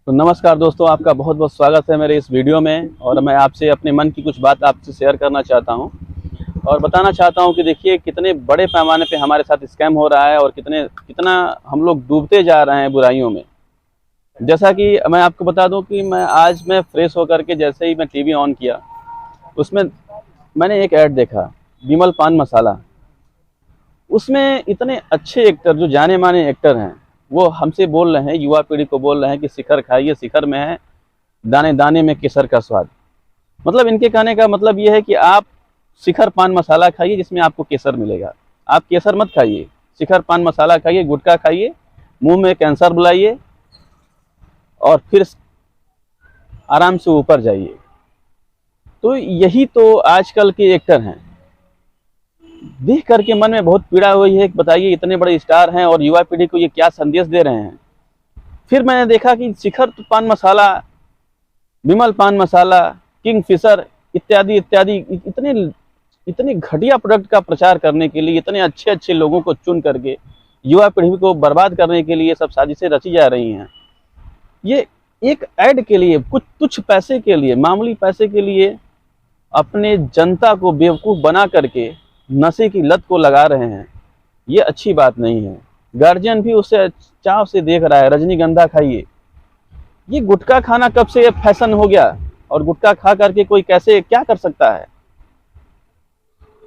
तो नमस्कार दोस्तों, आपका बहुत बहुत स्वागत है मेरे इस वीडियो में। और मैं आपसे अपने मन की कुछ बात आपसे शेयर करना चाहता हूं और बताना चाहता हूं कि देखिए कितने बड़े पैमाने पे हमारे साथ स्कैम हो रहा है और कितना हम लोग डूबते जा रहे हैं बुराइयों में। जैसा कि मैं आपको बता दूं कि मैं फ्रेश होकर के जैसे ही मैं टीवी ऑन किया, उसमें मैंने एक ऐड देखा, विमल पान मसाला। उसमें इतने अच्छे एक्टर, जो जाने माने एक्टर हैं, वो हमसे बोल रहे हैं, युवा पीढ़ी को बोल रहे हैं कि शिखर खाइए, शिखर में है दाने दाने में केसर का स्वाद। मतलब इनके कहने का मतलब ये है कि आप शिखर पान मसाला खाइए जिसमें आपको केसर मिलेगा। आप केसर मत खाइए, शिखर पान मसाला खाइए, गुटखा खाइए, मुंह में कैंसर बुलाइए और फिर आराम से ऊपर जाइए। तो यही तो आजकल के एक्टर हैं। देख करके मन में बहुत पीड़ा हुई है कि बताइए इतने बड़े स्टार हैं और युवा पीढ़ी को ये क्या संदेश दे रहे हैं। फिर मैंने देखा कि शिखर पान मसाला, विमल पान मसाला, किंगफिशर इत्यादि इत्यादि इतने घटिया प्रोडक्ट का प्रचार करने के लिए, इतने अच्छे अच्छे लोगों को चुन करके युवा पीढ़ी को बर्बाद करने के लिए सब साजिशें रची जा रही हैं। ये एक ऐड के लिए, कुछ तुच्छ पैसे के लिए, मामूली पैसे के लिए अपने जनता को बेवकूफ़ बना करके नशे की लत को लगा रहे हैं। ये अच्छी बात नहीं है। गार्जियन भी उसे चाव से देख रहा है, रजनीगंधा खाइए। ये गुटखा खाना कब से फैशन हो गया और गुटखा खा करके कोई कैसे क्या कर सकता है?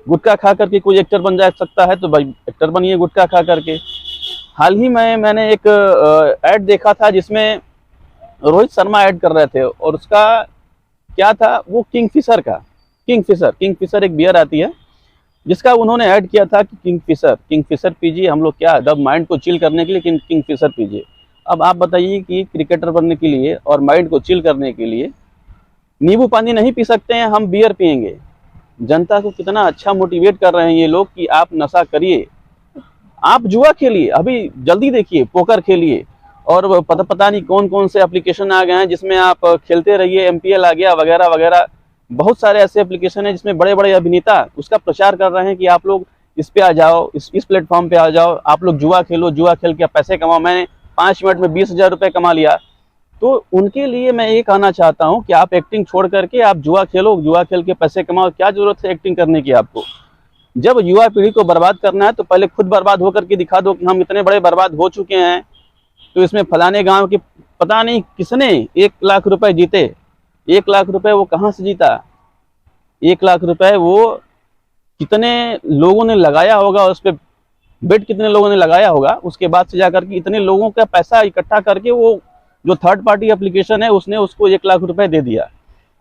गुटखा खा करके कोई एक्टर बन जा सकता है तो भाई एक्टर बनिए गुटखा खा करके। हाल ही में मैंने एक ऐड देखा था जिसमें रोहित शर्मा ऐड कर रहे थे और उसका क्या था, वो किंगफिशर का, किंगफिशर एक बियर आती है जिसका उन्होंने ऐड किया था कि किंगफिशर पीजिए, हम लोग क्या जब माइंड को चिल करने के लिए किंगफिशर पीजिए। अब आप बताइए कि क्रिकेटर बनने के लिए और माइंड को चिल करने के लिए नींबू पानी नहीं पी सकते हैं, हम बियर पियेंगे। जनता को कितना अच्छा मोटिवेट कर रहे हैं ये लोग कि आप नशा करिए, आप जुआ खेलिए, अभी जल्दी देखिए पोकर खेलिए और पता नहीं कौन कौन से एप्लीकेशन आ गए हैं जिसमें आप खेलते रहिए, MPL आ गया वगैरह वगैरह। बहुत सारे ऐसे एप्लीकेशन हैं जिसमें बड़े बड़े अभिनेता उसका प्रचार कर रहे हैं कि आप लोग इस पे आ जाओ, इस प्लेटफॉर्म पे आ जाओ, आप लोग जुआ खेलो, जुआ खेल के पैसे कमाओ। मैंने 5 मिनट में 20,000 रुपये कमा लिया। तो उनके लिए मैं ये कहना चाहता हूँ कि आप एक्टिंग छोड़ करके आप जुआ खेलो, जुआ खेल के पैसे कमाओ। क्या जरूरत है एक्टिंग करने की आपको? जब युवा पीढ़ी को बर्बाद करना है तो पहले खुद बर्बाद होकर के दिखा दो कि हम इतने बड़े बर्बाद हो चुके हैं। तो इसमें फलाने गांव के पता नहीं किसने 1 लाख रुपए जीते। 1 लाख रुपए वो कहाँ से जीता? 1 लाख रुपए वो कितने लोगों ने लगाया होगा, उस पर बेट कितने लोगों ने लगाया होगा, उसके बाद से जाकर के इतने लोगों का पैसा इकट्ठा करके वो जो थर्ड पार्टी एप्लीकेशन है उसने उसको 1 लाख रुपए दे दिया।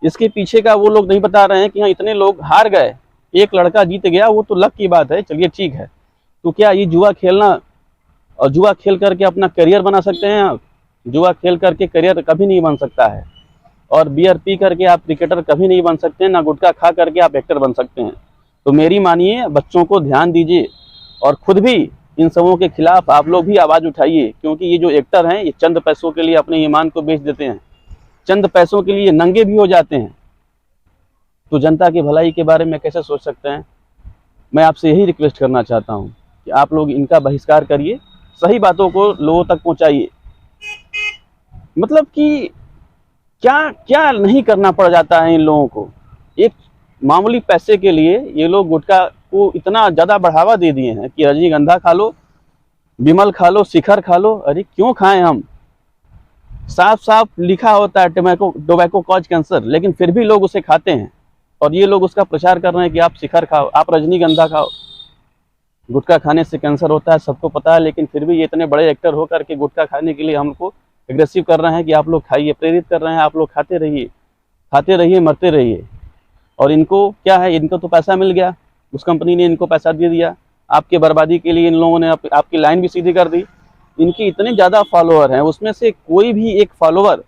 इसके पीछे का वो लोग नहीं बता रहे हैं कि हाँ इतने लोग हार गए, एक लड़का जीत गया, वो तो लक की बात है, चलिए ठीक है। तो क्या ये जुआ खेलना और जुआ खेल करके अपना करियर बना सकते हैं आप? जुआ खेल करके करियर कभी नहीं बन सकता है और बियर पी करके आप क्रिकेटर कभी नहीं बन सकते हैं, ना गुटखा खा करके आप एक्टर बन सकते हैं। तो मेरी मानिए, बच्चों को ध्यान दीजिए और खुद भी इन सबों के खिलाफ आप लोग भी आवाज़ उठाइए, क्योंकि ये जो एक्टर हैं ये चंद पैसों के लिए अपने ईमान को बेच देते हैं, चंद पैसों के लिए नंगे भी हो जाते हैं। तो जनता की भलाई के बारे में कैसे सोच सकते हैं? मैं आपसे यही रिक्वेस्ट करना चाहता हूँ कि आप लोग इनका बहिष्कार करिए, सही बातों को लोगों तक पहुँचाइए। मतलब कि क्या क्या नहीं करना पड़ जाता है इन लोगों को। एक मामूली पैसे के लिए ये लोग गुटखा को इतना ज़्यादा बढ़ावा दे दिए हैं कि रजनीगंधा खा लो, विमल खा लो, शिखर खा लो। अरे क्यों खाएं हम? साफ साफ लिखा होता है टोबैको कॉज कैंसर, लेकिन फिर भी लोग उसे खाते हैं और ये लोग उसका प्रचार कर रहे हैं कि आप शिखर खाओ, आप रजनीगंधा खाओ। गुटखा खाने से कैंसर होता है, सबको पता है, लेकिन फिर भी ये इतने बड़े एक्टर होकर के गुटखा खाने के लिए हमको एग्रेसिव कर रहे हैं कि आप लोग खाइए, प्रेरित कर रहे हैं, आप लोग खाते रहिए, मरते रहिए। और इनको क्या है, इनको तो पैसा मिल गया, उस कंपनी ने इनको पैसा दे दिया। आपके बर्बादी के लिए इन लोगों ने आपकी लाइन भी सीधी कर दी। इनके इतने ज़्यादा फॉलोअर हैं, उसमें से कोई भी एक फॉलोअर,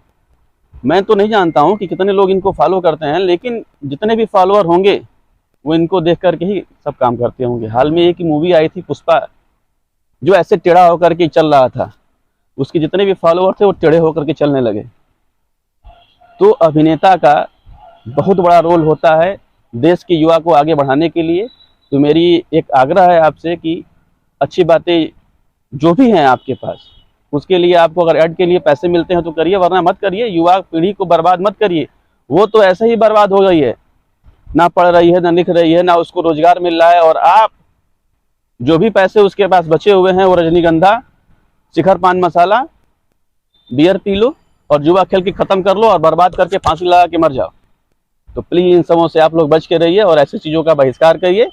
मैं तो नहीं जानता हूँ कि कितने लोग इनको फॉलो करते हैं, लेकिन जितने भी फॉलोअर होंगे वो इनको देख करके ही सब काम करते होंगे। हाल में एक मूवी आई थी पुष्पा, जो ऐसे टेढ़ा होकर के चल रहा था, उसके जितने भी फॉलोअर थे वो टेढ़े होकर के चलने लगे। तो अभिनेता का बहुत बड़ा रोल होता है देश के युवा को आगे बढ़ाने के लिए। तो मेरी एक आग्रह है आपसे कि अच्छी बातें जो भी हैं आपके पास, उसके लिए आपको अगर ऐड के लिए पैसे मिलते हैं तो करिए, वरना मत करिए। युवा पीढ़ी को बर्बाद मत करिए, वो तो ऐसे ही बर्बाद हो गई है, ना पढ़ रही है, ना लिख रही है, ना उसको रोजगार मिल रहा है। और आप जो भी पैसे उसके पास बचे हुए हैं वो रजनीगंधा, शिखर पान मसाला, बियर पी लो और जुआ खेल के खत्म कर लो और बर्बाद करके फांसी लगा के मर जाओ। तो प्लीज इन सबों से आप लोग बच के रहिए और ऐसी चीजों का बहिष्कार करिए।